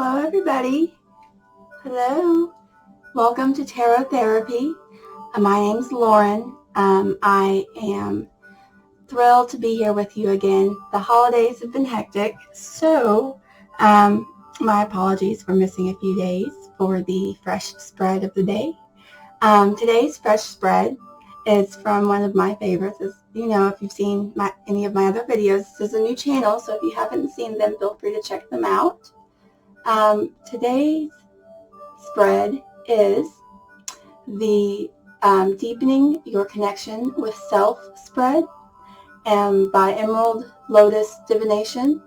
Hello everybody. Hello. Welcome to Tarot Therapy. My name's Lauren. I am thrilled to be here with you again. The holidays have been hectic, so my apologies for missing a few days for the fresh spread of the day. Today's fresh spread is from one of my favorites. As you know, if you've seen any of my other videos, this is a new channel, so if you haven't seen them, feel free to check them out. Today's spread is the Deepening Your Connection with Self spread by Emerald Lotus Divination.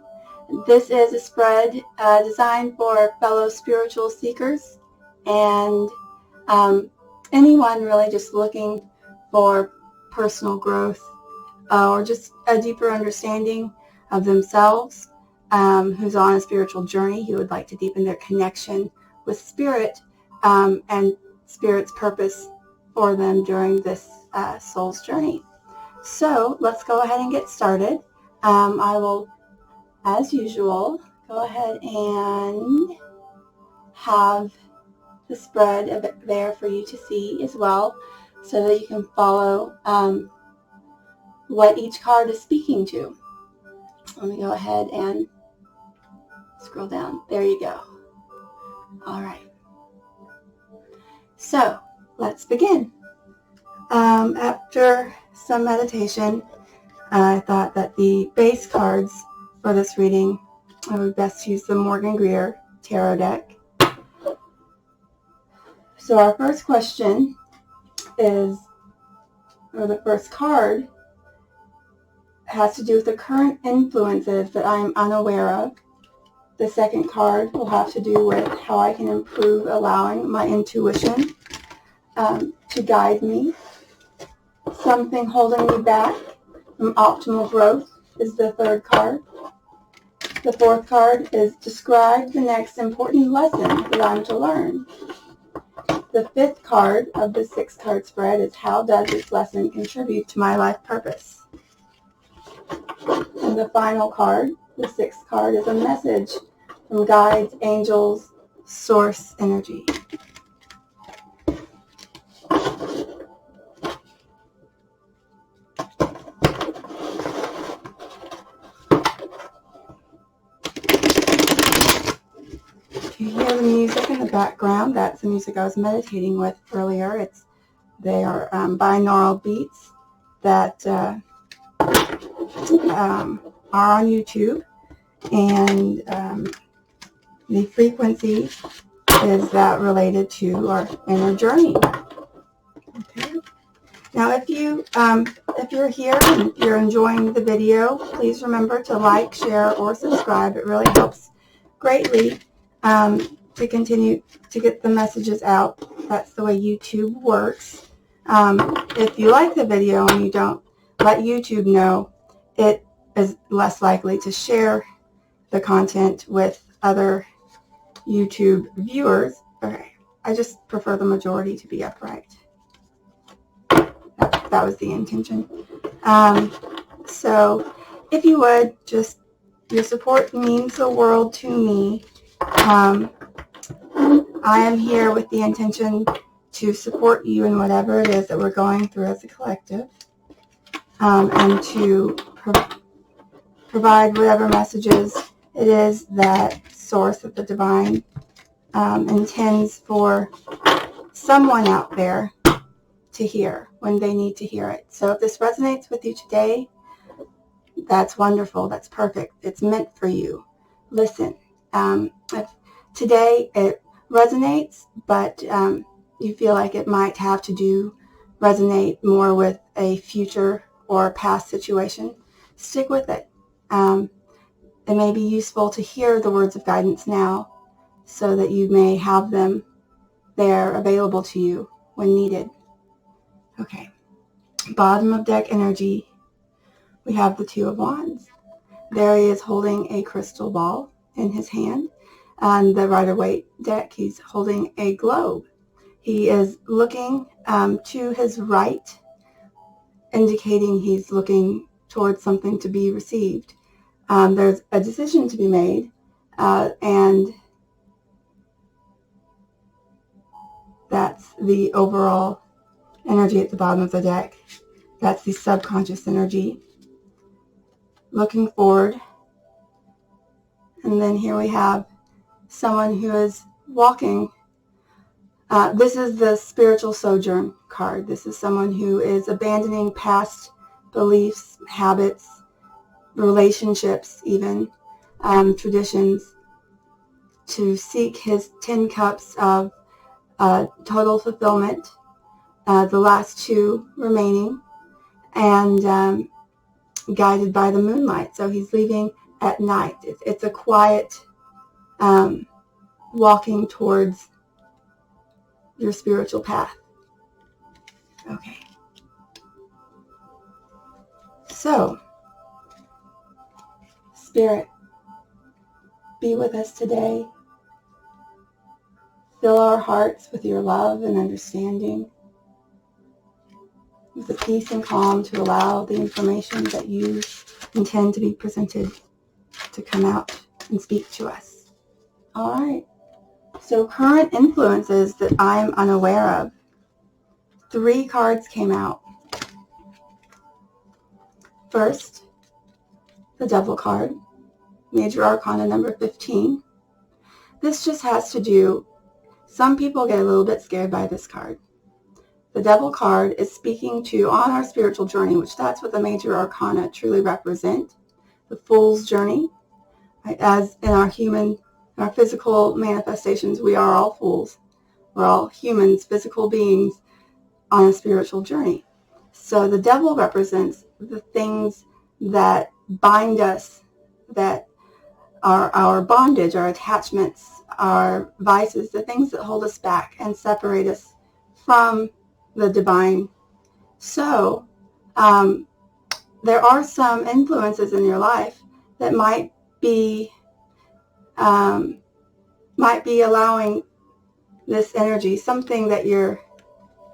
This is a spread designed for fellow spiritual seekers and anyone really just looking for personal growth or just a deeper understanding of themselves, who's on a spiritual journey, who would like to deepen their connection with spirit and spirit's purpose for them during this soul's journey. So let's go ahead and get started. I will, as usual, go ahead and have the spread there for you to see as well, so that you can follow what each card is speaking to. Let me go ahead and scroll down. There you go. All right. So let's begin. After some meditation, I thought that the base cards for this reading, I would best use the Morgan-Greer tarot deck. So our first question is, or the first card, has to do with the current influences that I'm unaware of. The second card will have to do with how I can improve allowing my intuition to guide me. Something holding me back from optimal growth is the third card. The fourth card is describe the next important lesson that I'm to learn. The fifth card of the 6-card spread is how does this lesson contribute to my life purpose? And the final card, the 6th card, is a message from guides, angels, source energy. You hear the music in the background. That's the music I was meditating with earlier. They are binaural beats that are on YouTube, and the frequency is that related to our inner journey. Okay. Now, if you're here and if you're enjoying the video, please remember to like, share, or subscribe. It really helps greatly to continue to get the messages out. That's the way YouTube works. If you like the video and you don't let YouTube know, it is less likely to share the content with other YouTube viewers. Okay, I just prefer the majority to be upright. That was the intention. So if you would, just, your support means the world to me. I am here with the intention to support you in whatever it is that we're going through as a collective, and to provide whatever messages it is that source of the divine intends for someone out there to hear when they need to hear it. So if this resonates with you today, that's wonderful. That's perfect. It's meant for you. Listen. If today it resonates, but you feel like it might have to resonate more with a future or past situation, stick with it. It may be useful to hear the words of guidance now, so that you may have them there available to you when needed. Okay. Bottom of deck energy, we have the 2 of Wands. There he is holding a crystal ball in his hand. On the Rider-Waite deck, he's holding a globe. He is looking to his right, indicating he's looking towards something to be received. There's a decision to be made, and That's the overall energy at the bottom of the deck. That's the subconscious energy. Looking forward. And then here we have someone who is walking. This is the spiritual sojourn card. This is someone who is abandoning past beliefs, habits, relationships, even traditions, to seek his 10 cups of total fulfillment, the last 2 remaining, and guided by the moonlight. So he's leaving at night. It's a quiet walking towards your spiritual path. Okay. So, Spirit, be with us today. Fill our hearts with your love and understanding, with the peace and calm to allow the information that you intend to be presented to come out and speak to us. All right. So current influences that I'm unaware of. 3 cards came out. First, the Devil card, Major Arcana number 15. This just has to do, some people get a little bit scared by this card. The Devil card is speaking to on our spiritual journey, which that's what the Major Arcana truly represent. The Fool's journey. Right? As in our physical manifestations, we are all fools. We're all humans, physical beings on a spiritual journey. So the Devil represents the things that bind us, that are our bondage, our attachments, our vices, the things that hold us back and separate us from the divine. So there are some influences in your life that might be allowing this energy, something that you're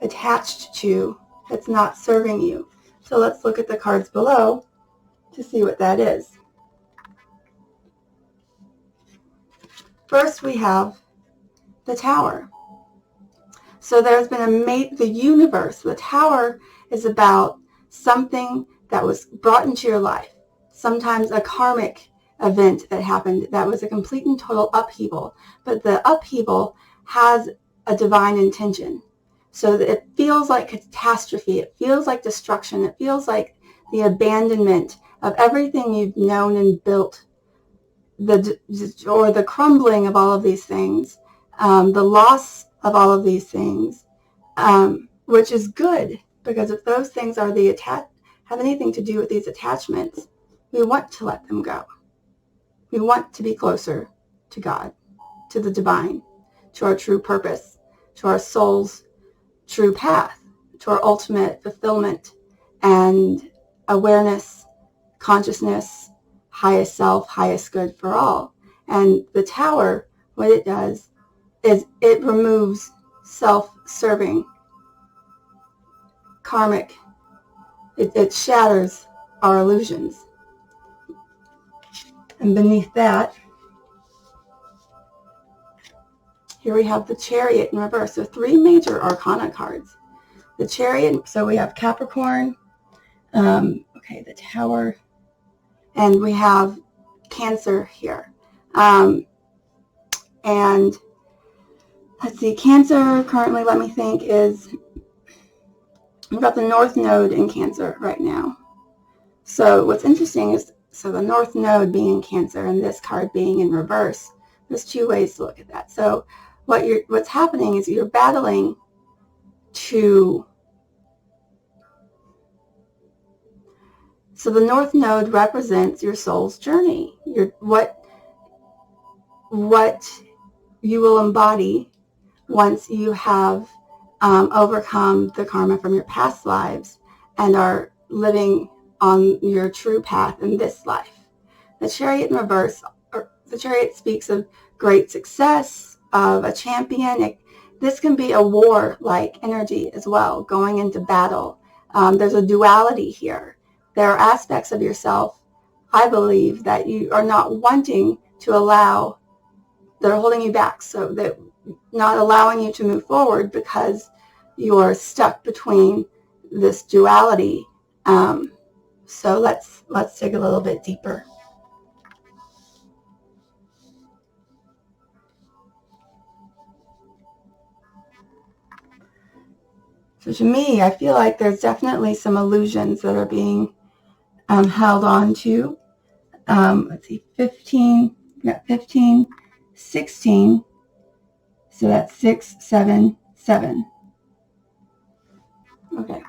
attached to that's not serving you. So let's look at the cards below to see what that is. First we have the Tower. So there's been the universe. The Tower is about something that was brought into your life. Sometimes a karmic event that happened that was a complete and total upheaval. But the upheaval has a divine intention. So that it feels like catastrophe. It feels like destruction. It feels like the abandonment of everything you've known and built, or the crumbling of all of these things, the loss of all of these things, which is good, because if those things are have anything to do with these attachments, we want to let them go. We want to be closer to God, to the divine, to our true purpose, to our soul's true path, to our ultimate fulfillment and awareness, consciousness, highest self, highest good for all. And the Tower, what it does is it removes self-serving, karmic. It shatters our illusions. And beneath that, here we have the Chariot in reverse. So 3 major arcana cards. The Chariot, so we have Capricorn, the Tower, and we have Cancer here. And let's see, Cancer currently, let me think, we've got the North Node in Cancer right now. So what's interesting is, so the North Node being in Cancer and this card being in reverse, there's 2 ways to look at that. So what's happening is you're battling to, so the North Node represents your soul's journey, what you will embody once you have overcome the karma from your past lives and are living on your true path in this life. The Chariot in reverse, the Chariot speaks of great success, of a champion. This can be a war-like energy as well, going into battle. There's a duality here. There are aspects of yourself, I believe, that you are not wanting to allow, that are holding you back, so that not allowing you to move forward because you're stuck between this duality. So let's dig a little bit deeper. So to me, I feel like there's definitely some illusions that are being held on to. Let's see, 15, we got 15, 16, so that's 6, 7, 7. Okay.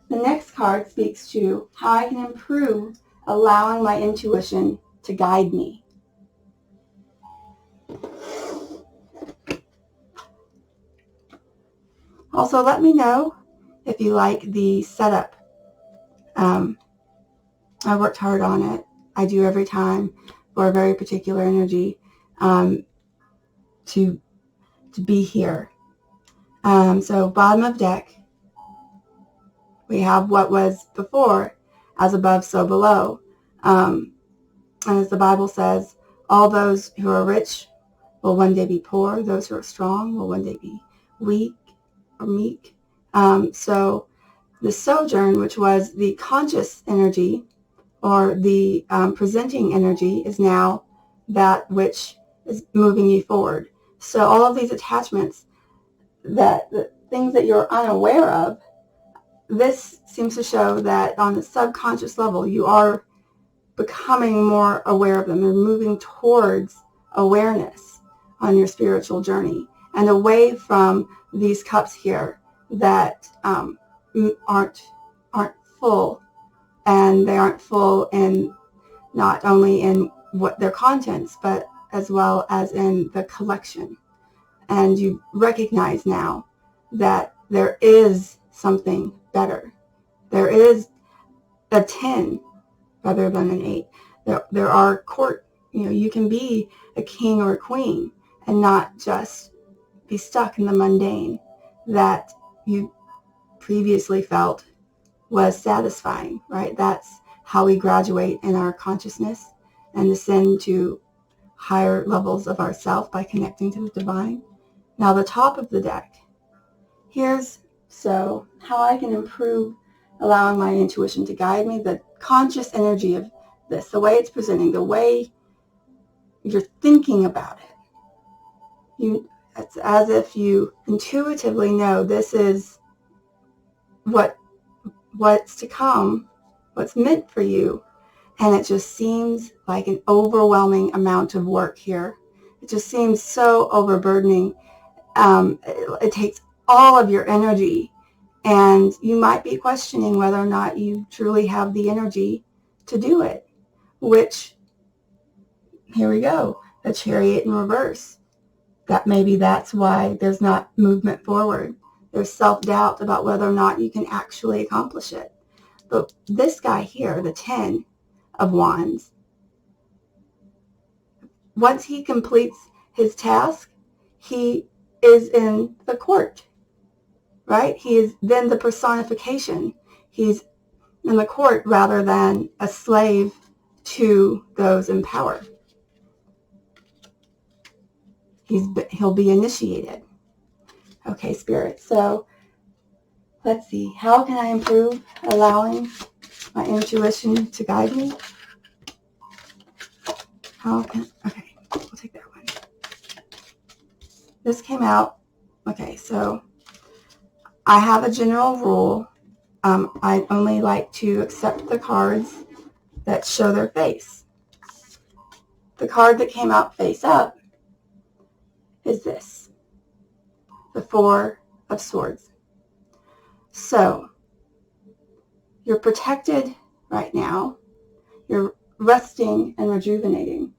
The next card speaks to how I can improve allowing my intuition to guide me. Also, let me know if you like the setup. I worked hard on it. I do every time for a very particular energy to be here. So bottom of deck, we have what was before, as above, so below. And as the Bible says, all those who are rich will one day be poor. Those who are strong will one day be weak or meek. So the sojourn, which was the conscious energy or the presenting energy, is now that which is moving you forward. So all of these attachments, the things that you're unaware of, this seems to show that on the subconscious level, you are becoming more aware of them. You're moving towards awareness on your spiritual journey and away from these cups here that aren't full, and they aren't full in not only in what their contents, but as well as in the collection. And you recognize now that there is something better. There is a 10 rather than an 8. There are court, you can be a king or a queen and not just be stuck in the mundane that you previously felt was satisfying, right? That's how we graduate in our consciousness and ascend to higher levels of ourself by connecting to the divine. Now the top of the deck, here's so how I can improve allowing my intuition to guide me, the conscious energy of this, the way it's presenting, the way you're thinking about it. It's as if you intuitively know this is what's to come, what's meant for you, and it just seems like an overwhelming amount of work here. It just seems so overburdening. It takes all of your energy, and you might be questioning whether or not you truly have the energy to do it, which, here we go, the Chariot in reverse. That maybe that's why there's not movement forward. There's self-doubt about whether or not you can actually accomplish it. But this guy here, the 10 of Wands, once he completes his task, he is in the court, right? He is then the personification. He's in the court rather than a slave to those in power. He'll be initiated. Okay, Spirit. So let's see. How can I improve allowing my intuition to guide me? Okay, we'll take that one. This came out. Okay, so I have a general rule. I only like to accept the cards that show their face. The card that came out face up is this, the 4 of Swords. So you're protected right now. You're resting and rejuvenating,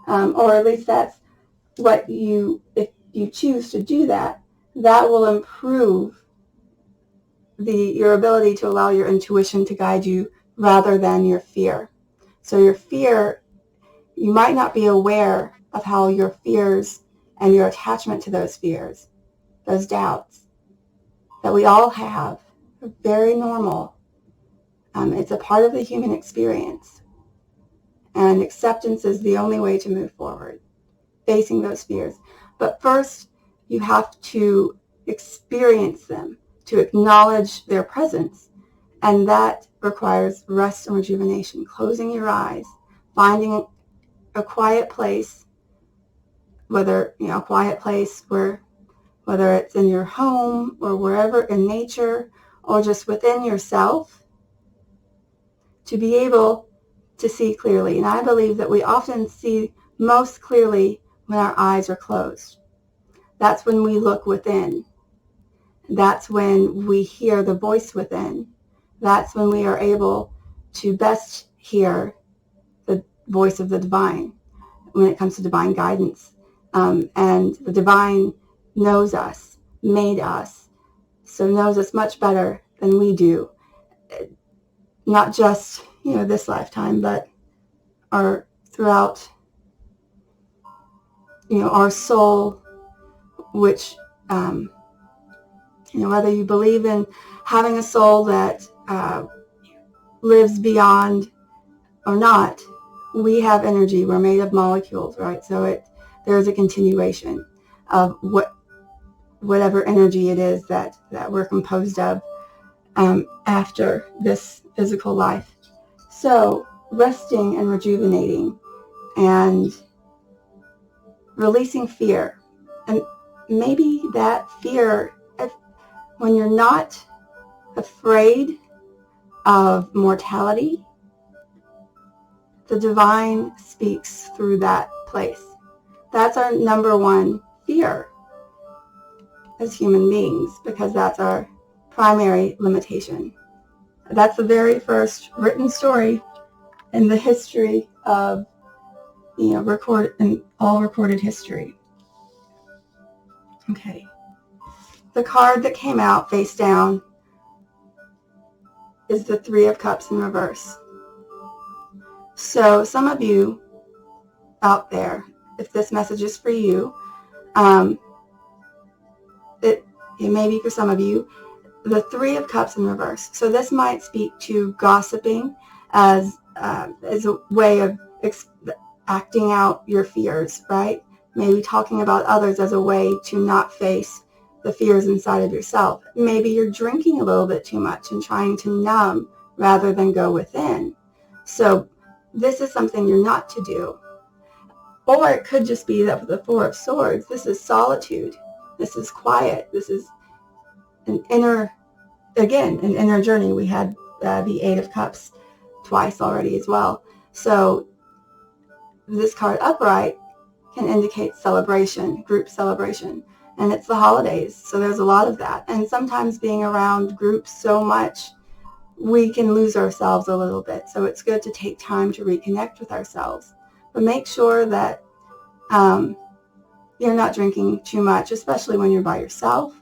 or at least that's what if you choose to do that, that will improve your ability to allow your intuition to guide you rather than your fear. So your fear, you might not be aware of how your fears and your attachment to those fears, those doubts that we all have, are very normal. It's a part of the human experience. And acceptance is the only way to move forward, facing those fears. But first, you have to experience them, to acknowledge their presence. And that requires rest and rejuvenation, closing your eyes, finding a quiet place, whether, a quiet place whether it's in your home or wherever in nature or just within yourself, to be able to see clearly. And I believe that we often see most clearly when our eyes are closed. That's when we look within. That's when we hear the voice within. That's when we are able to best hear the voice of the divine when it comes to divine guidance. And the divine knows us, made us, so knows us much better than we do. Not just, this lifetime, but throughout, our soul, which, whether you believe in having a soul that lives beyond or not, we have energy. We're made of molecules, right? So there's a continuation of whatever energy it is that we're composed of after this physical life. So resting and rejuvenating and releasing fear. And maybe that fear, when you're not afraid of mortality, the divine speaks through that place. That's our number one fear as human beings, because that's our primary limitation. That's the very first written story in the history of, all recorded history. Okay. The card that came out face down is the Three of Cups in reverse. So some of you out there, if this message is for you, it may be for some of you, the Three of Cups in reverse. So this might speak to gossiping as a way of acting out your fears, right? Maybe talking about others as a way to not face the fears inside of yourself. Maybe you're drinking a little bit too much and trying to numb rather than go within. So this is something you're not to do. Or it could just be that with the Four of Swords, this is solitude. This is quiet. This is an inner journey. We had the Eight of Cups twice already as well. So this card upright can indicate celebration, group celebration. And it's the holidays, so there's a lot of that. And sometimes being around groups so much, we can lose ourselves a little bit. So it's good to take time to reconnect with ourselves. But make sure that you're not drinking too much, especially when you're by yourself.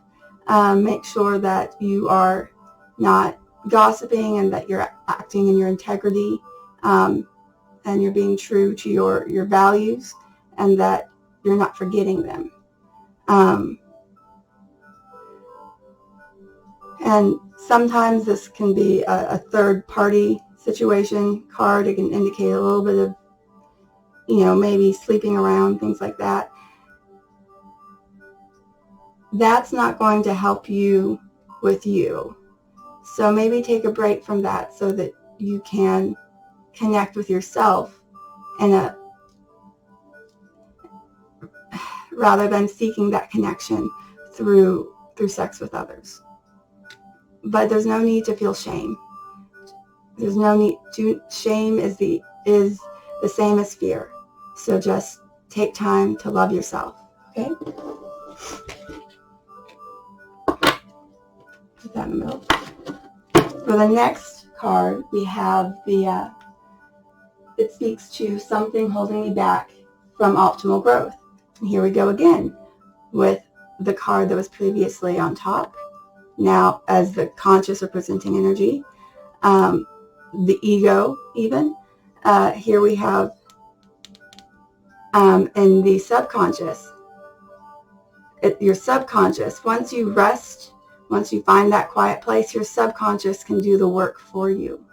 Make sure that you are not gossiping and that you're acting in your integrity and you're being true to your values and that you're not forgetting them. And sometimes this can be a third party situation card. It can indicate a little bit of, maybe sleeping around, things like that. That's not going to help you with you. So maybe take a break from that so that you can connect with yourself rather than seeking that connection through sex with others. But there's no need to feel shame. There's no need to. Shame is the same as fear. So just take time to love yourself. Okay? Put that in the middle. For the next card, we have it speaks to something holding me back from optimal growth. And here we go again with the card that was previously on top. Now as the conscious representing energy, the ego even. Here we have in the subconscious. Your subconscious, once you rest, once you find that quiet place, your subconscious can do the work for you.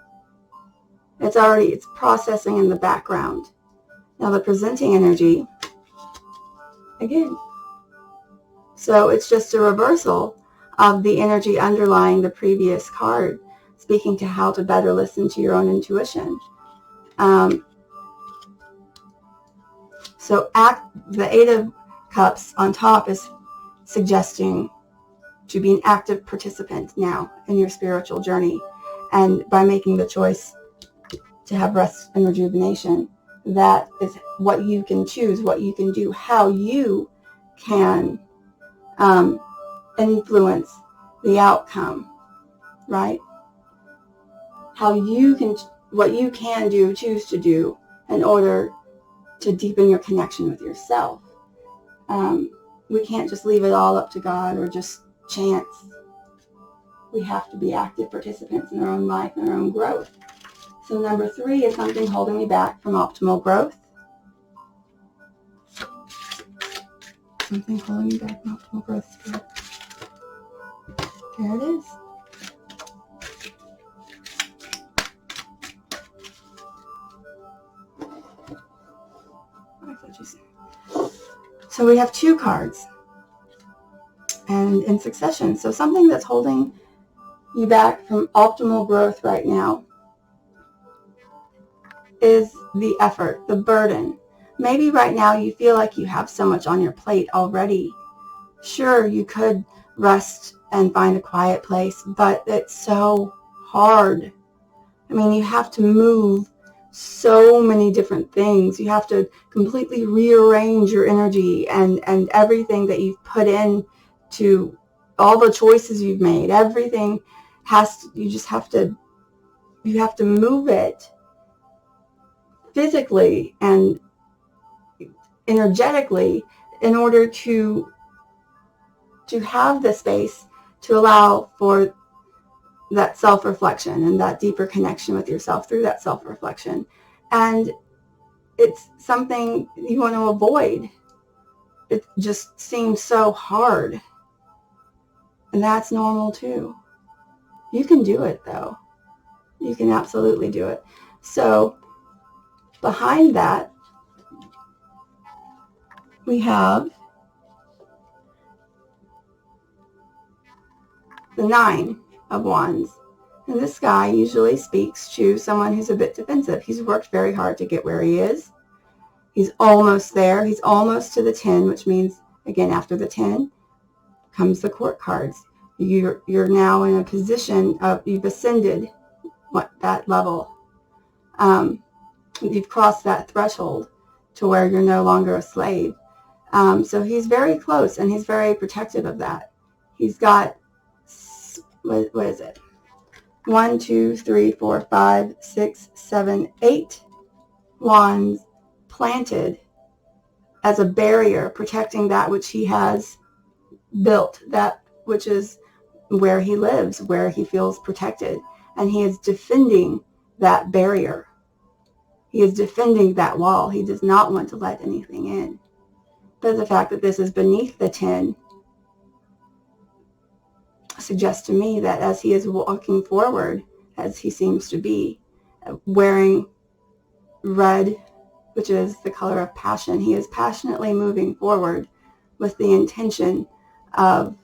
It's processing in the background. Now the presenting energy, again, So it's just a reversal of the energy underlying the previous card, speaking to how to better listen to your own intuition. So the Eight of Cups on top is suggesting to be an active participant now in your spiritual journey. And by making the choice to have rest and rejuvenation, that is what you can choose, what you can do, how you can influence the outcome, right? How you can, what you can do, choose to do in order to deepen your connection with yourself. We can't just leave it all up to God or just chance. We have to be active participants in our own life and our own growth. So number 3 is something holding me back from optimal growth. Something holding me back from optimal growth. There it is. So we have 2 cards, and in succession. So something that's holding you back from optimal growth right now is the effort, the burden. Maybe right now you feel like you have so much on your plate already. Sure, you could rest and find a quiet place, but it's so hard. I mean, you have to move so many different things. You have to completely rearrange your energy and everything that you've put in to all the choices you've made. Everything you have to move it physically and energetically in order to have the space to allow for that self-reflection and that deeper connection with yourself through that self-reflection. And it's something you want to avoid. It just seems so hard. And that's normal too. You can do it though. You can absolutely do it. So behind that, we have the 9 of Wands. And this guy usually speaks to someone who's a bit defensive. He's worked very hard to get where he is. He's almost there. He's almost to the 10, which means, again, after the 10 comes the court cards. You're now in a position of, you've ascended that level. You've crossed that threshold to where you're no longer a slave. So he's very close, and he's very protective of that. He's got, what is it? 1, 2, 3, 4, 5, 6, 7, 8 wands planted as a barrier protecting that which he has built, that which is where he lives, where he feels protected. And he is defending that barrier. He is defending that wall. He does not want to let anything in. But the fact that this is beneath the 10 suggests to me that as he is walking forward, as he seems to be, wearing red, which is the color of passion, he is passionately moving forward with the intention of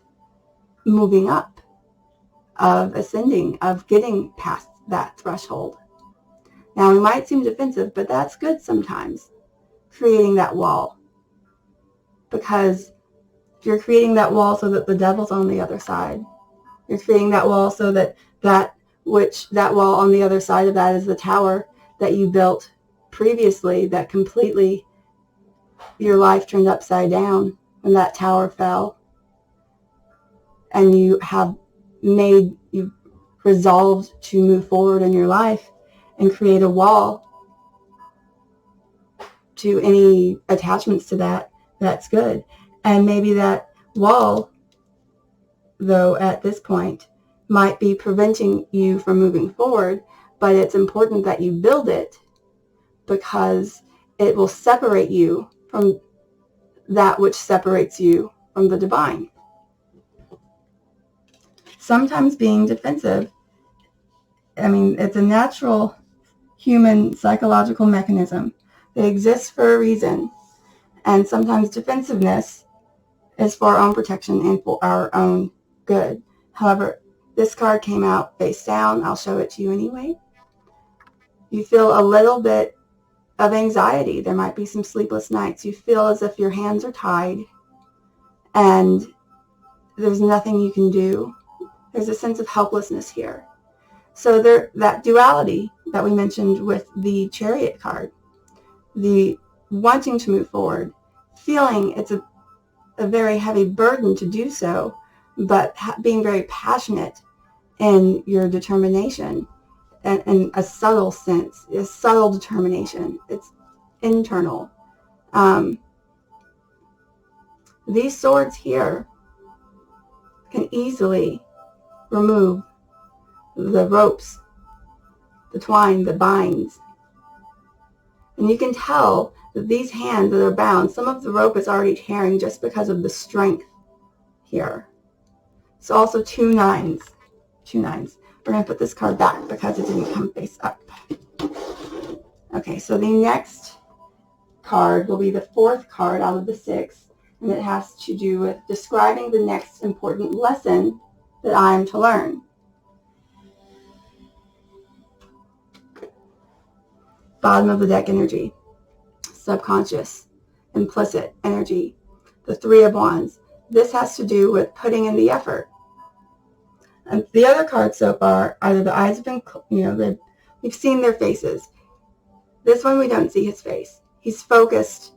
moving up, of ascending, of getting past that threshold. Now, we might seem defensive, but that's good sometimes, creating that wall. Because you're creating that wall so that the devil's on the other side. You're creating that wall so that that wall on the other side of that is the tower that you built previously, that completely your life turned upside down when that tower fell. And you resolved to move forward in your life and create a wall to any attachments to that. That's good. And maybe that wall, though, at this point, might be preventing you from moving forward, but it's important that you build it because it will separate you from that which separates you from the divine. Sometimes being defensive, it's a natural human psychological mechanism that exists for a reason. And sometimes defensiveness is for our own protection and for our own good. However, this card came out face down. I'll show it to you anyway. You feel a little bit of anxiety. There might be some sleepless nights. You feel as if your hands are tied and there's nothing you can do. There's a sense of helplessness here. So that duality that we mentioned with the Chariot card, the wanting to move forward, feeling it's a very heavy burden to do so, but being very passionate in your determination and a subtle sense, a subtle determination. It's internal. These swords here can easily remove the ropes, the twine that binds. And you can tell that these hands that are bound, some of the rope is already tearing just because of the strength here. So also 2 nines. 2 nines. We're going to put this card back because it didn't come face up. Okay, so the next card will be the 4th card out of the 6, and it has to do with describing the next important lesson that I am to learn. Bottom of the deck energy, subconscious, implicit energy, the 3 of Wands. This has to do with putting in the effort. And the other cards so far, either the eyes have been, we've seen their faces. This one we don't see his face. He's focused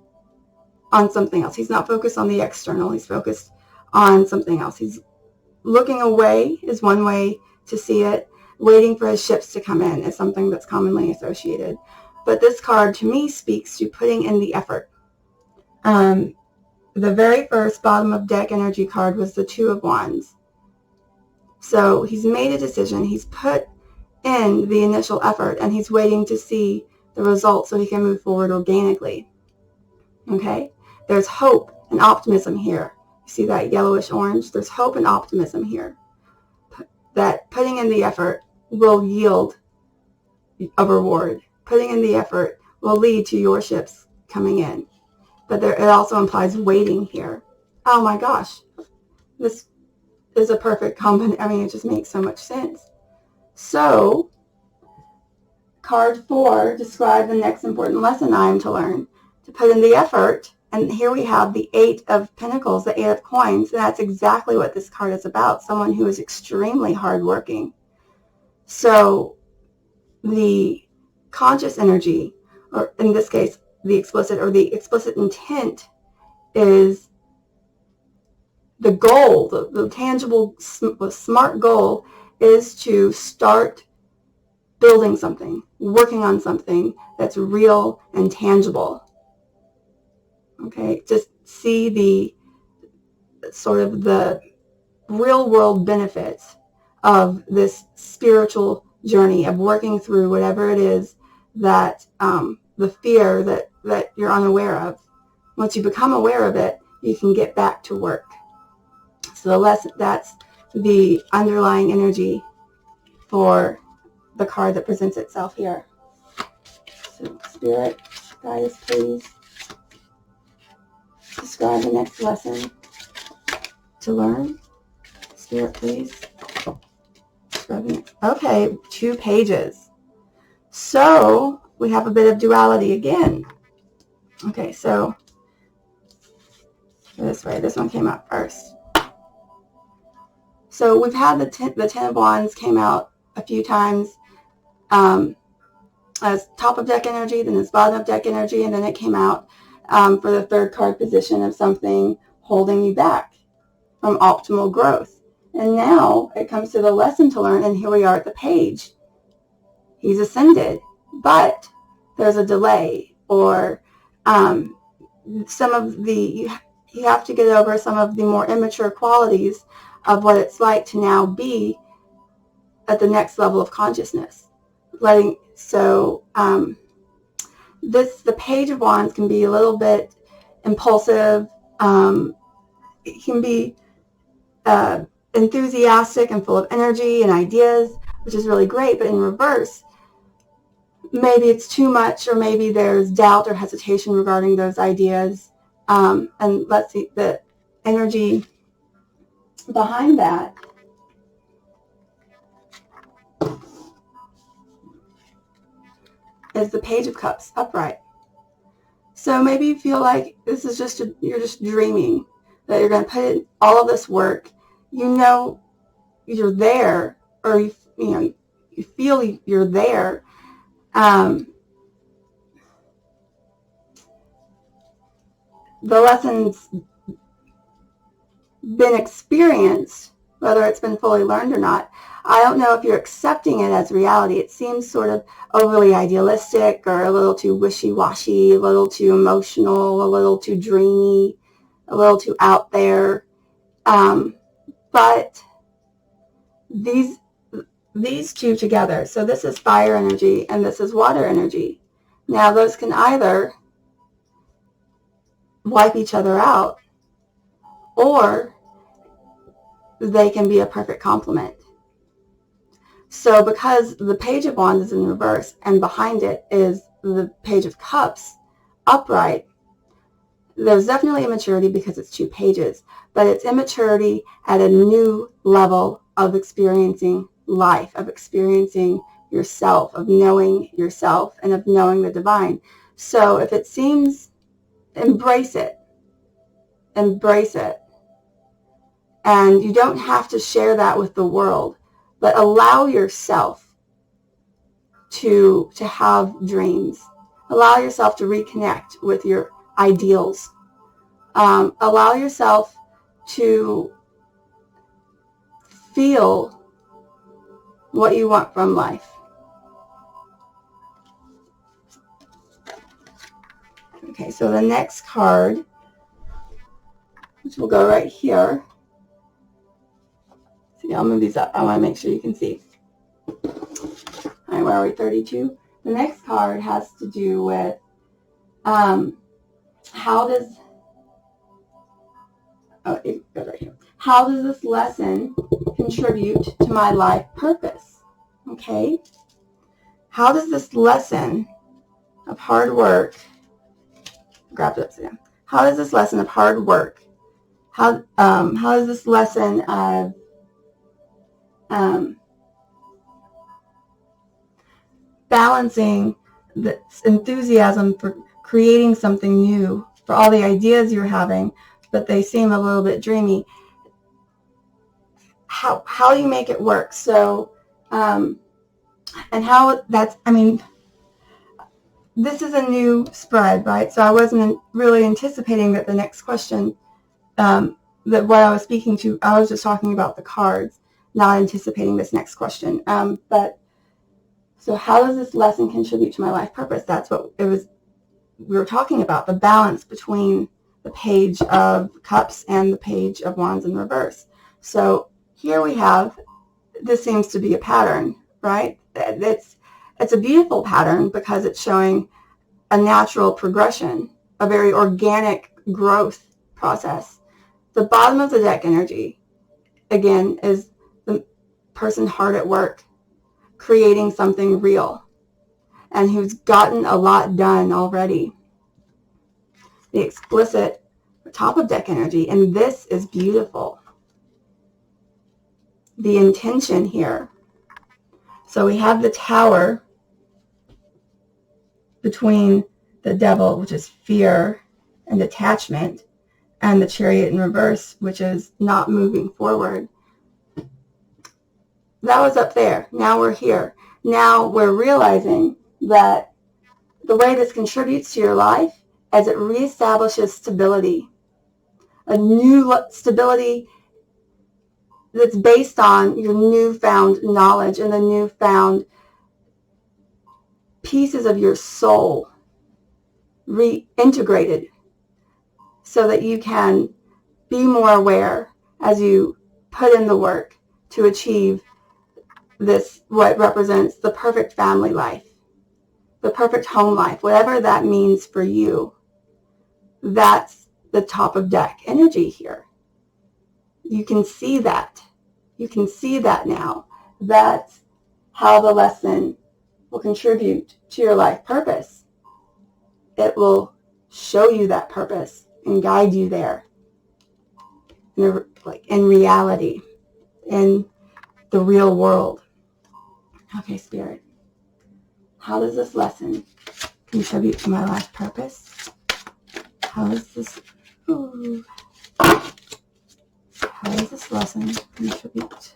on something else. He's not focused on the external. He's focused on something else. He's looking away is one way to see it. Waiting for his ships to come in is something that's commonly associated. But this card, to me, speaks to putting in the effort. The very first bottom of deck energy card was the 2 of Wands. So he's made a decision. He's put in the initial effort, and he's waiting to see the results so he can move forward organically. Okay? There's hope and optimism here. You see that yellowish orange? There's hope and optimism here. That putting in the effort will yield a reward. Putting in the effort will lead to your ships coming in. But it also implies waiting here. Oh my gosh. This is a perfect combination. I mean, it just makes so much sense. So, card 4, describe the next important lesson I am to learn. To put in the effort. And here we have the 8 of Pentacles, the 8 of Coins. And that's exactly what this card is about. Someone who is extremely hardworking. So, the conscious energy, or in this case, the explicit intent is the goal, the tangible, smart goal is to start building something, working on something that's real and tangible. Okay, just see the sort of the real world benefits of this spiritual journey of working through whatever it is that the fear that you're unaware of. Once you become aware of it, you can get back to work. So that's the underlying energy for the card that presents itself here. So Spirit, guide us please. Describe the next lesson to learn. Spirit, please. Okay, 2 pages. So we have a bit of duality again. Okay, so this way. This one came out first. So we've had the 10 of Wands came out a few times as top of deck energy, then as bottom of deck energy, and then it came out for the 3rd card position of something holding you back from optimal growth. And now it comes to the lesson to learn, and here we are at the page. He's ascended, but there's a delay, or some of the, you have to get over some of the more immature qualities of what it's like to now be at the next level of consciousness. The Page of Wands can be a little bit impulsive. It can be enthusiastic and full of energy and ideas, which is really great, but in reverse, maybe it's too much, or maybe there's doubt or hesitation regarding those ideas. And let's see, the energy behind that is the Page of Cups upright. So maybe you feel like this is just you're just dreaming, that you're going to put in all of this work. You know you're there, or you feel you're there. The lesson's been experienced, whether it's been fully learned or not. I don't know if you're accepting it as reality. It seems sort of overly idealistic, or a little too wishy-washy, a little too emotional, a little too dreamy, a little too out there. But these two together, so this is fire energy and this is water energy. Now those can either wipe each other out, or they can be a perfect complement. So because the Page of Wands is in reverse and behind it is the Page of Cups upright, there's definitely immaturity because it's two pages, but it's immaturity at a new level of experiencing life, of experiencing yourself, of knowing yourself, and of knowing the divine. So if it seems, embrace it. Embrace it. And you don't have to share that with the world, but allow yourself to have dreams. Allow yourself to reconnect with your ideals. Allow yourself to feel what you want from life. Okay, so the next card, which will go right here. See, I'll move these up. I want to make sure you can see. All right, where are we? 32. The next card has to do with how does this lesson contribute to my life purpose? Okay. How does this lesson of hard work, grab it upside down. How does this lesson of hard work, how does this lesson of balancing this enthusiasm for creating something new, for all the ideas you're having, but they seem a little bit dreamy, how do you make it work? So, and how that's, I mean, this is a new spread, right? So I wasn't really anticipating that the next question, that what I was speaking to, I was just talking about the cards, not anticipating this next question. But so how does this lesson contribute to my life purpose? That's what it was. We were talking about the balance between the Page of Cups and the Page of Wands in reverse. So here we have, this seems to be a pattern, right? It's a beautiful pattern because it's showing a natural progression, a very organic growth process. The bottom of the deck energy, again, is the person hard at work, creating something real, and who's gotten a lot done already. The explicit top of deck energy, and this is beautiful. The intention here. So we have the Tower between the Devil, which is fear and attachment, and the Chariot in reverse, which is not moving forward. That was up there. Now we're here. Now we're realizing that the way this contributes to your life is it reestablishes stability. A new stability that's based on your newfound knowledge and the newfound pieces of your soul reintegrated, so that you can be more aware as you put in the work to achieve this, what represents the perfect family life, the perfect home life, whatever that means for you. That's the top of deck energy here. You can see that. You can see that now. That's how the lesson will contribute to your life purpose. It will show you that purpose and guide you there. in reality, in the real world. Okay, Spirit, how does this lesson contribute to my life purpose? How does this lesson contribute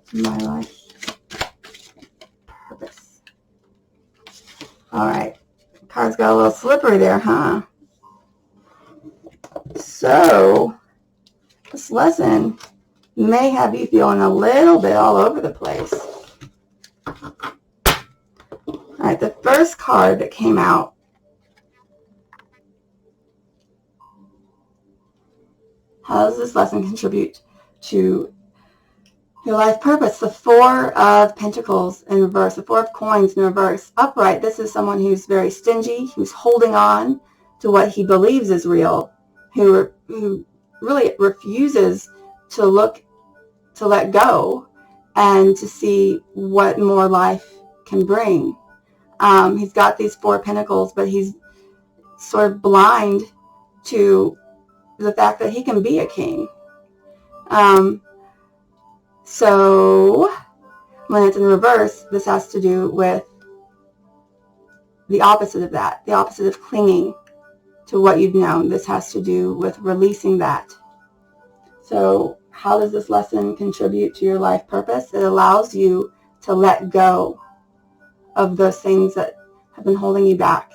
to my life purpose? All right, cards got a little slippery there, huh? So this lesson may have you feeling a little bit all over the place. All right, the first card that came out, how does this lesson contribute to your life purpose? The Four of Pentacles in reverse, the Four of Coins in reverse. Upright, this is someone who's very stingy, who's holding on to what he believes is real, who really refuses to let go and to see what more life can bring. He's got these Four Pentacles, but he's sort of blind to the fact that he can be a king. So when it's in reverse, this has to do with the opposite of that, the opposite of clinging to what you've known. This has to do with releasing that. So how does this lesson contribute to your life purpose? It allows you to let go of those things that have been holding you back,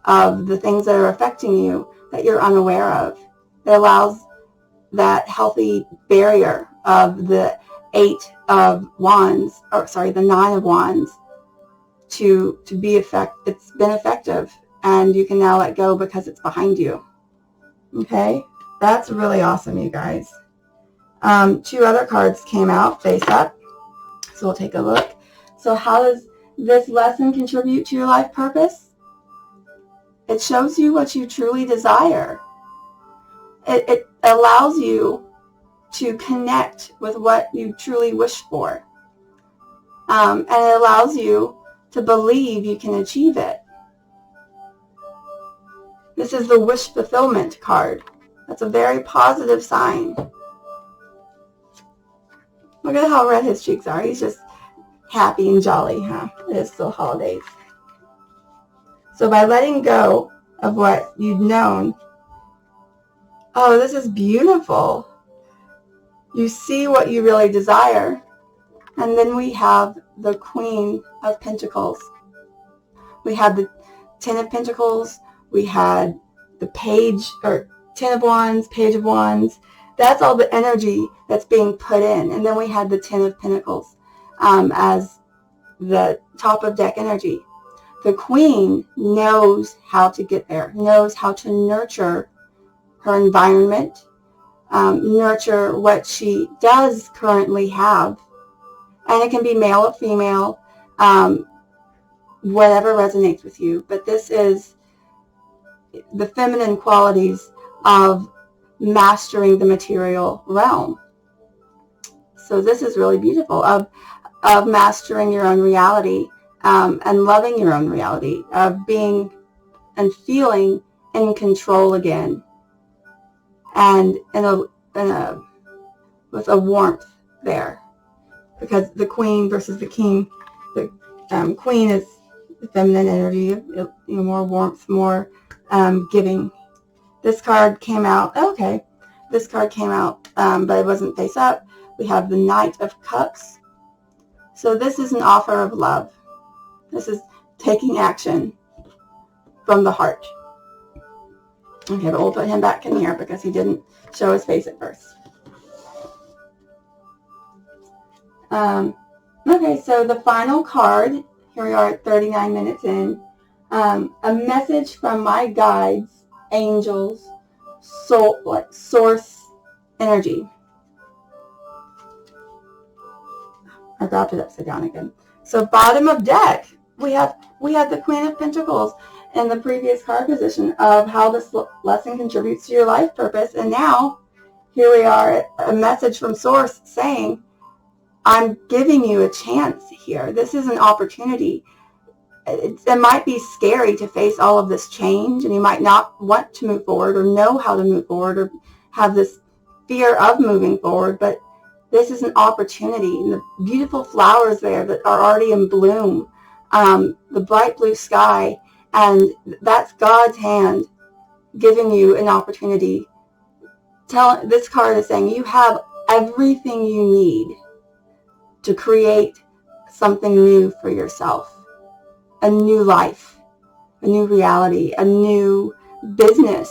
of the things that are affecting you that you're unaware of. It allows that healthy barrier of the the 9 of Wands to be it's been effective, and you can now let go because it's behind you. Okay, that's really awesome, you guys. 2 other cards came out face up, so we'll take a look. So how does this lesson contribute to your life purpose? It shows you what you truly desire. It allows you to connect with what you truly wish for. And it allows you to believe you can achieve it. This is the wish fulfillment card. That's a very positive sign. Look at how red his cheeks are. He's just happy and jolly, huh? It is still holidays. So by letting go of what you've known, oh, this is beautiful. You see what you really desire. And then we have the Queen of Pentacles. We had the 10 of Pentacles. We had the Page, or 10 of Wands, Page of Wands. That's all the energy that's being put in. And then we had the 10 of Pentacles as the top of deck energy. The Queen knows how to get there, knows how to nurture her environment, nurture what she does currently have. And it can be male or female, whatever resonates with you. But this is the feminine qualities of mastering the material realm. So this is really beautiful, of mastering your own reality, and loving your own reality, of being and feeling in control again, and with a warmth there, because the Queen versus the King, the Queen is the feminine energy, more warmth, more giving. This card came out, okay, this card came out, but it wasn't face up. We have the Knight of Cups. So this is an offer of love. This is taking action from the heart. Okay, but we'll put him back in here because he didn't show his face at first. Okay, so the final card, here we are at 39 minutes in. A message from my guides, angels, source energy. I dropped it upside down again. So bottom of deck, we had the Queen of Pentacles in the previous card position of how this lesson contributes to your life purpose. And now, here we are, a message from Source saying, I'm giving you a chance here. This is an opportunity. It might be scary to face all of this change, and you might not want to move forward or know how to move forward or have this fear of moving forward, but this is an opportunity. And the beautiful flowers there that are already in bloom, the bright blue sky, and that's God's hand giving you an opportunity. This card is saying you have everything you need to create something new for yourself, a new life, a new reality, a new business.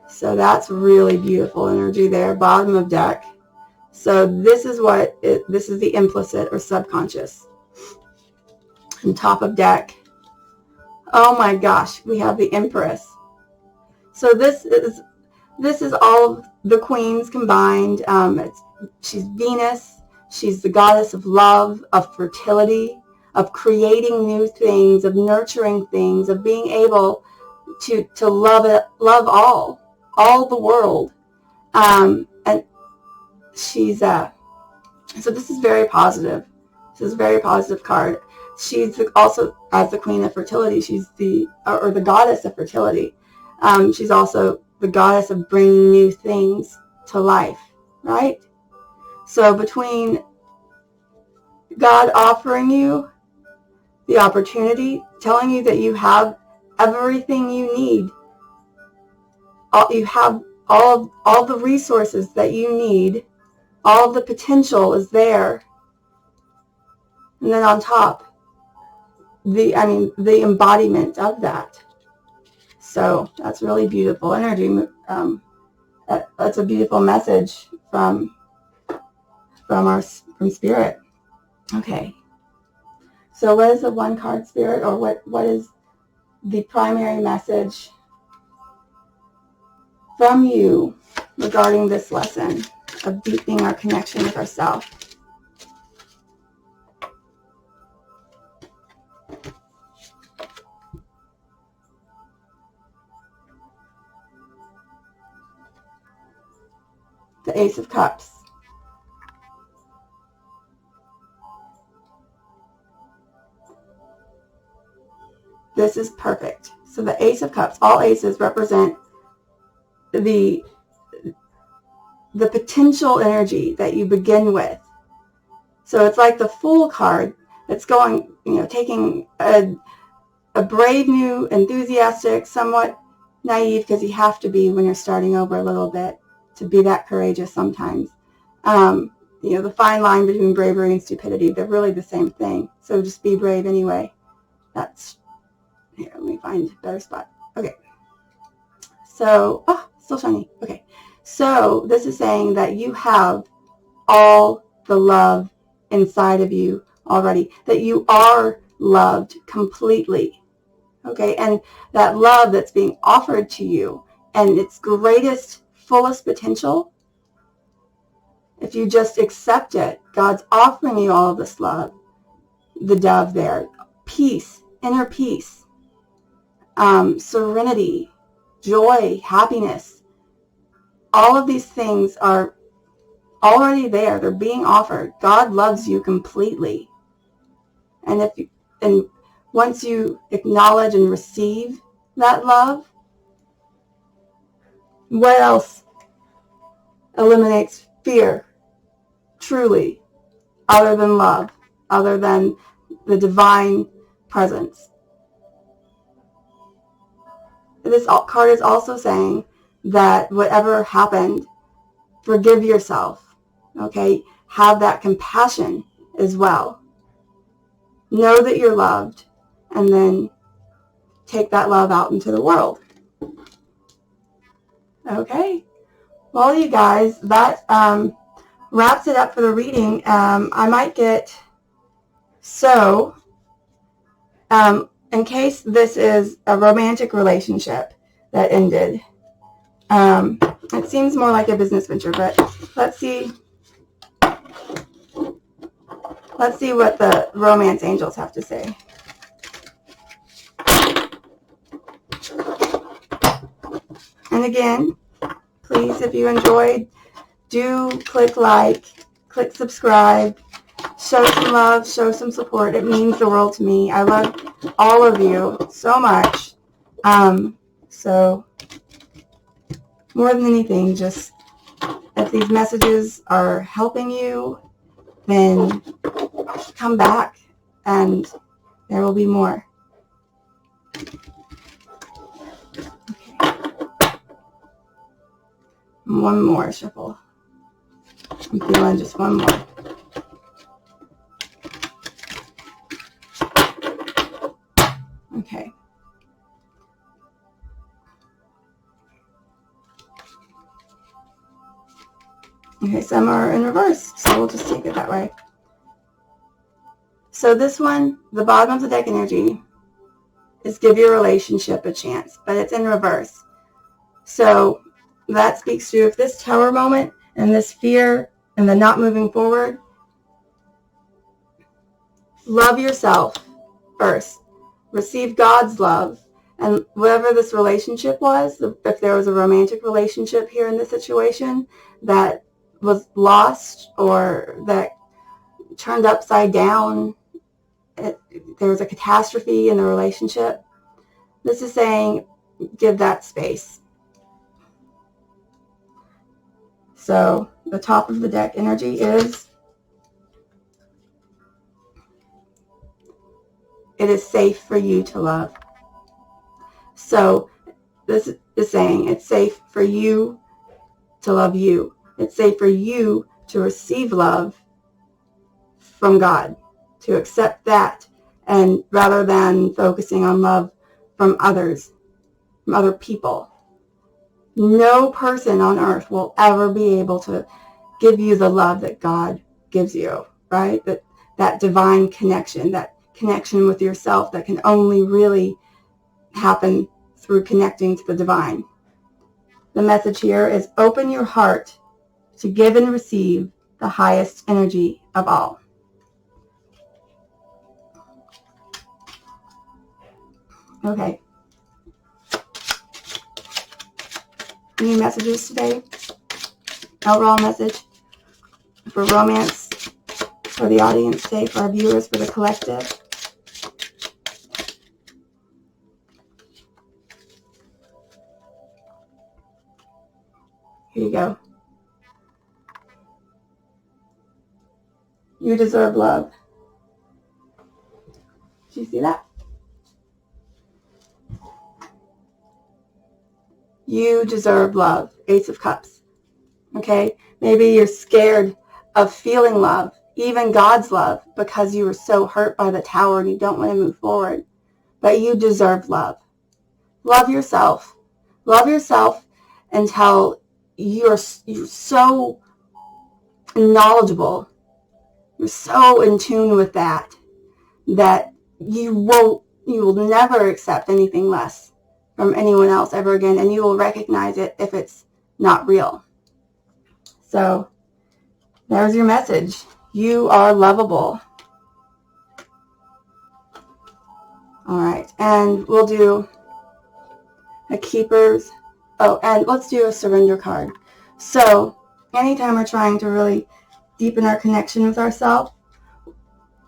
So that's really beautiful energy there, bottom of deck. So this is this is the implicit or subconscious. And top of deck, oh my gosh, we have the Empress. So this is all of the queens combined. She's Venus. She's the goddess of love, of fertility, of creating new things, of nurturing things, of being able to love all the world. And she's so this is very positive. This is a very positive card. She's also, as the queen of fertility, she's the goddess of fertility. She's also the goddess of bringing new things to life, right? So between God offering you the opportunity, telling you that you have everything you need, you have all the resources that you need, all the potential is there, and then on top, the embodiment of that. So that's really beautiful energy. That's a beautiful message from Spirit. Okay. So what is the one card, Spirit, or what is the primary message from you regarding this lesson of deepening our connection with ourselves? The Ace of Cups. This is perfect. So the Ace of Cups, all aces represent the potential energy that you begin with. So it's like the Fool card that's going, taking a brave, new, enthusiastic, somewhat naive, because you have to be when you're starting over a little bit to be that courageous sometimes. The fine line between bravery and stupidity, they're really the same thing. So just be brave anyway. Here, let me find a better spot. Okay. So, still shiny. Okay. So this is saying that you have all the love inside of you already, that you are loved completely. Okay. And that love that's being offered to you and its greatest, fullest potential, if you just accept it, God's offering you all of this love. The dove there, peace, inner peace, serenity, joy, happiness. All of these things are already there. They're being offered. God loves you completely. And once you acknowledge and receive that love, what else eliminates fear, truly, other than love, other than the divine presence? This card is also saying that whatever happened, forgive yourself, okay? Have that compassion as well. Know that you're loved, and then take that love out into the world. Okay. Well, you guys, that wraps it up for the reading. I might get, in case this is a romantic relationship that ended, it seems more like a business venture, but let's see what the romance angels have to say. And again, please, if you enjoyed, do click like, click subscribe, show some love, show some support. It means the world to me. I love all of you so much. So more than anything, just if these messages are helping you, then come back and there will be more. Okay. One more shuffle. I'm feeling just one more. Okay. Okay, some are in reverse, so we'll just take it that way. So this one, the bottom of the deck energy, is give your relationship a chance, but it's in reverse. So that speaks to if this tower moment and this fear and the not moving forward, love yourself first. Receive God's love. And whatever this relationship was, if there was a romantic relationship here in this situation that was lost or that turned upside down, there was a catastrophe in the relationship, this is saying give that space. So the top of the deck energy is, it is safe for you to love. So this is saying it's safe for you to love you. It's safe for you to receive love from God, to accept that, and rather than focusing on love from others, from other people. No person on earth will ever be able to give you the love that God gives you, right? That divine connection, that connection with yourself that can only really happen through connecting to the divine. The message here is open your heart to give and receive the highest energy of all. Okay. Any messages today? Overall message for romance, for the audience today, for our viewers, for the collective. Here you go. You deserve love. Did you see that? You deserve love. Ace of Cups. Okay? Maybe you're scared of feeling love, even God's love, because you were so hurt by the tower and you don't want to move forward. But you deserve love. Love yourself. Love yourself until you're so knowledgeable. You're so in tune with that you will never accept anything less from anyone else ever again, and you will recognize it if it's not real. So there's your message. You are lovable. All right, and we'll do a keepers. Oh, and let's do a surrender card. So anytime we're trying to really deepen our connection with ourselves,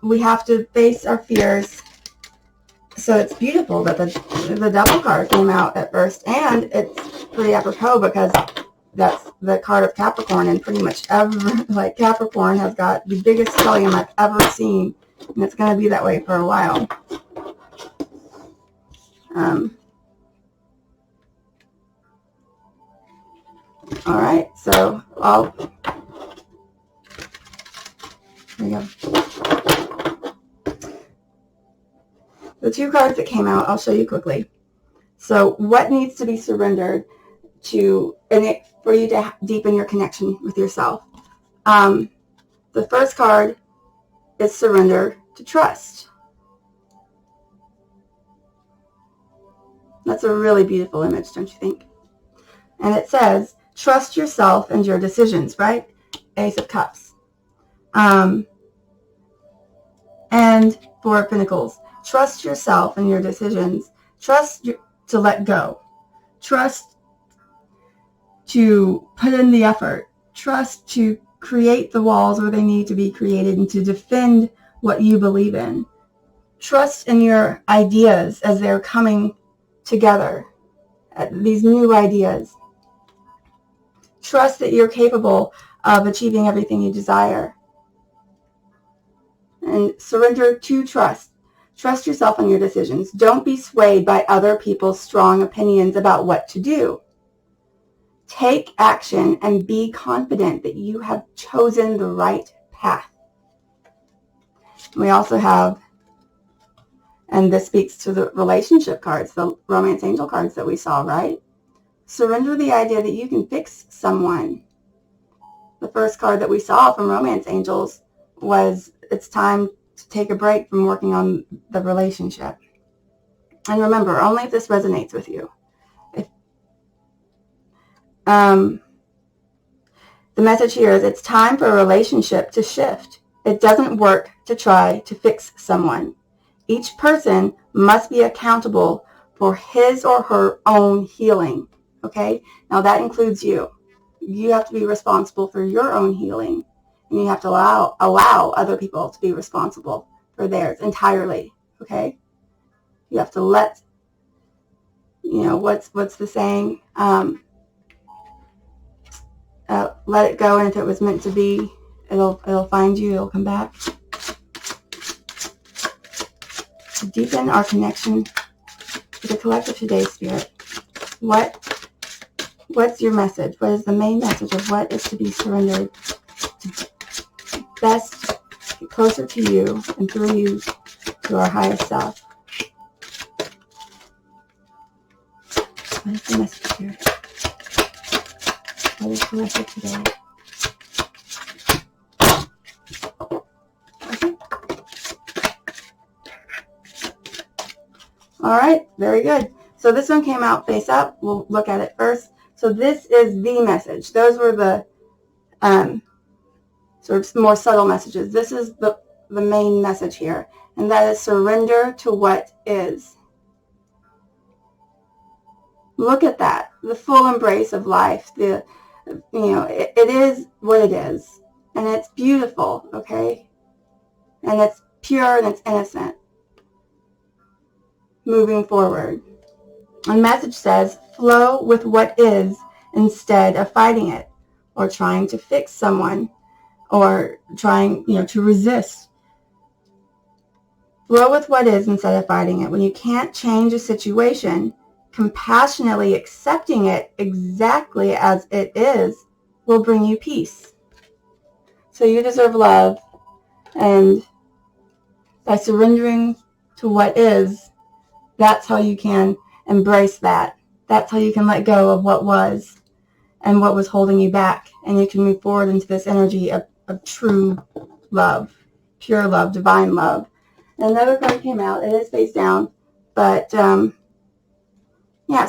we have to face our fears. So it's beautiful that the Devil card came out at first, and it's pretty apropos because that's the card of Capricorn, and pretty much Capricorn has got the biggest stellium I've ever seen, and it's going to be that way for a while. All right, so there you go. The two cards that came out, I'll show you quickly. So what needs to be surrendered for you to deepen your connection with yourself? The first card is surrender to trust. That's a really beautiful image, don't you think? And it says, trust yourself and your decisions, right? Ace of Cups. And Four of Pentacles. Trust yourself and your decisions. Trust to let go. Trust to put in the effort. Trust to create the walls where they need to be created and to defend what you believe in. Trust in your ideas as they're coming together. These new ideas. Trust that you're capable of achieving everything you desire. And surrender to trust. Trust yourself on your decisions. Don't be swayed by other people's strong opinions about what to do. Take action and be confident that you have chosen the right path. We also have, and this speaks to the relationship cards, the romance angel cards that we saw, right? Surrender the idea that you can fix someone. The first card that we saw from romance angels was, it's time to take a break from working on the relationship. And remember, only if this resonates with you. The message here is, it's time for a relationship to shift. It doesn't work to try to fix someone. Each person must be accountable for his or her own healing. Okay? Now that includes you. You have to be responsible for your own healing. And you have to allow other people to be responsible for theirs entirely. Okay? You have to let, what's the saying? Let it go, and if it was meant to be, it'll find you, it'll come back. To deepen our connection to the collective today, Spirit, what's your message? What is the main message of what is to be surrendered to best get closer to you and through you to our highest self? What is the message, Spirit? What is collected today? Okay. All right, very good. So this one came out face up. We'll look at it first. So this is the message. Those were the sort of more subtle messages. This is the main message here, and that is surrender to what is. Look at that, the full embrace of life. It is what it is, and it's beautiful, okay? And it's pure and it's innocent. Moving forward. And message says, flow with what is instead of fighting it, or trying to fix someone, or trying, to resist. Flow with what is instead of fighting it. When you can't change a situation, compassionately accepting it exactly as it is will bring you peace. So you deserve love, and by surrendering to what is, that's how you can embrace that. That's how you can let go of what was and what was holding you back, and you can move forward into this energy of true love, pure love, divine love. And another card came out. It is face down, but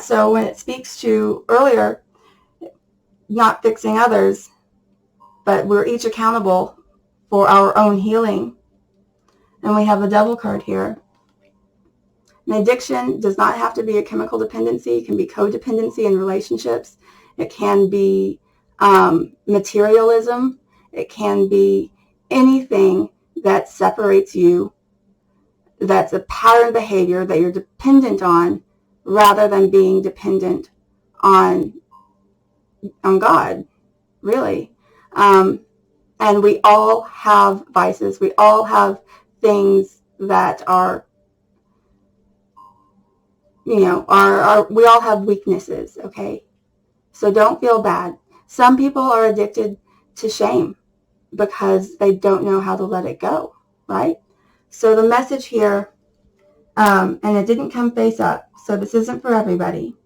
so when it speaks to earlier, not fixing others, but we're each accountable for our own healing. And we have the Devil card here. An addiction does not have to be a chemical dependency. It can be codependency in relationships. It can be materialism. It can be anything that separates you, that's a pattern behavior that you're dependent on, rather than being dependent on God, really. And we all have vices. We all have things that are, we all have weaknesses, okay? So don't feel bad. Some people are addicted to shame because they don't know how to let it go, right? So the message here, and it didn't come face up, so this isn't for everybody.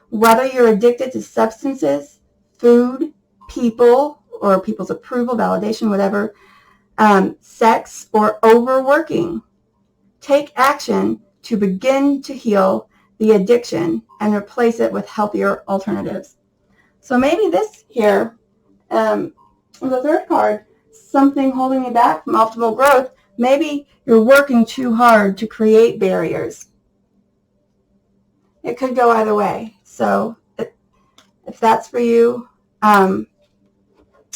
Whether you're addicted to substances, food, people, or people's approval, validation, whatever, sex, or overworking, take action to begin to heal the addiction and replace it with healthier alternatives. So maybe this here, the third card, something holding you back from optimal growth. Maybe you're working too hard to create barriers. It could go either way. So if that's for you, I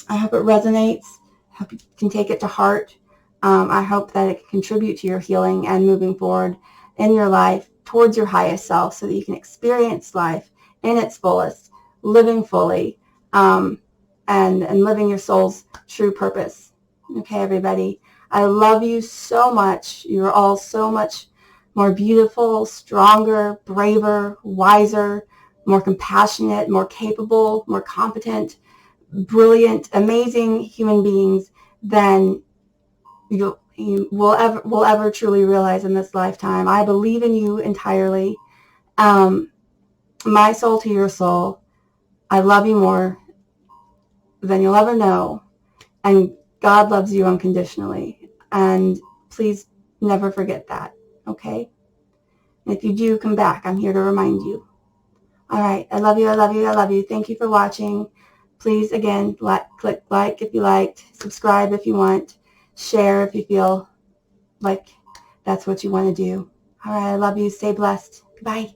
hope it resonates. I hope you can take it to heart. I hope that it can contribute to your healing and moving forward in your life towards your highest self, so that you can experience life in its fullest, living fully, and living your soul's true purpose. Okay, everybody. I love you so much. You're all so much more beautiful, stronger, braver, wiser, more compassionate, more capable, more competent, brilliant, amazing human beings than you will ever truly realize in this lifetime. I believe in you entirely. My soul to your soul. I love you more than you'll ever know. And God loves you unconditionally. And please never forget that. Okay? And if you do, come back. I'm here to remind you. All right. I love you. I love you. I love you. Thank you for watching. Please, again, click like if you liked. Subscribe if you want. Share if you feel like that's what you want to do. All right. I love you. Stay blessed. Goodbye.